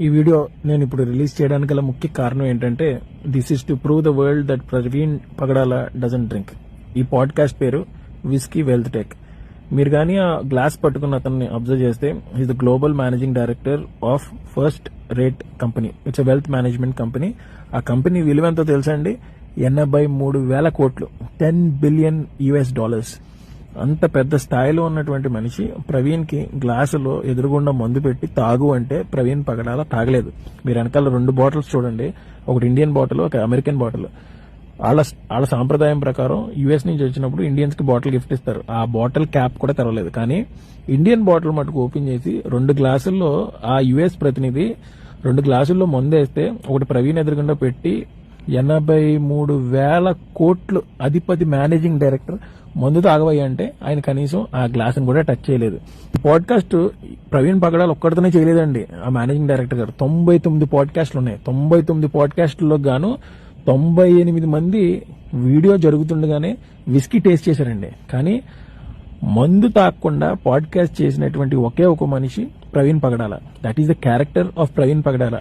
ఈ వీడియో నేను ఇప్పుడు రిలీజ్ చేయడానికి గల ముఖ్య కారణం ఏంటంటే this is to prove the world that Praveen Pagadala doesn't drink. ఈ పాడ్కాస్ట్ పేరు విస్కీ వెల్త్ టెక్. మీరు కానీ ఆ గ్లాస్ పట్టుకున్న అతన్ని అబ్జర్వ్ చేస్తే is the global managing director of first rate company. It's a wealth management company. ఆ కంపెనీ విలువ ఎంతో తెలుసా అండి? 83,000 కోట్లు, $10 బిలియన్. అంత పెద్ద స్థాయిలో ఉన్నటువంటి మనిషి ప్రవీణ్ కి గ్లాసులో ఎదురుగుండా మందు పెట్టి తాగు అంటే ప్రవీణ్ పగడాల తాగలేదు. మీరు వెనకాల 2 బాటిల్స్ చూడండి, ఒకటి ఇండియన్ బాటిల్, ఒక అమెరికన్ బాటిల్. వాళ్ళ సాంప్రదాయం ప్రకారం యుఎస్ నుంచి వచ్చినప్పుడు ఇండియన్స్ కి బాటిల్ గిఫ్ట్ ఇస్తారు. ఆ బాటిల్ క్యాప్ కూడా తెరవలేదు. కానీ ఇండియన్ బాటిల్ మటుకు ఓపెన్ చేసి 2 గ్లాసుల్లో ఆ యుఎస్ ప్రతినిధి 2 గ్లాసుల్లో మందు వేస్తే ఒకటి ప్రవీణ్ ఎదురుగుండా పెట్టి 83,000 కోట్లు అధిపతి మేనేజింగ్ డైరెక్టర్ మందు తాగబోయా అంటే ఆయన కనీసం ఆ గ్లాస్ కూడా టచ్ చేయలేదు. ఈ పాడ్కాస్ట్ ప్రవీణ్ పగడాల్ ఒక్కడితోనే చేయలేదండి. ఆ మేనేజింగ్ డైరెక్టర్ గారు 99 పాడ్కాస్ట్లు ఉన్నాయి. 99 పాడ్కాస్ట్లో గాను 98 మంది వీడియో జరుగుతుండగానే విస్కీ టేస్ట్ చేశారండి. కానీ మందు తాగకుండా పాడ్కాస్ట్ చేసినటువంటి ఒకే ఒక మనిషి Praveen Pagadala. That is the character of Praveen Pagadala.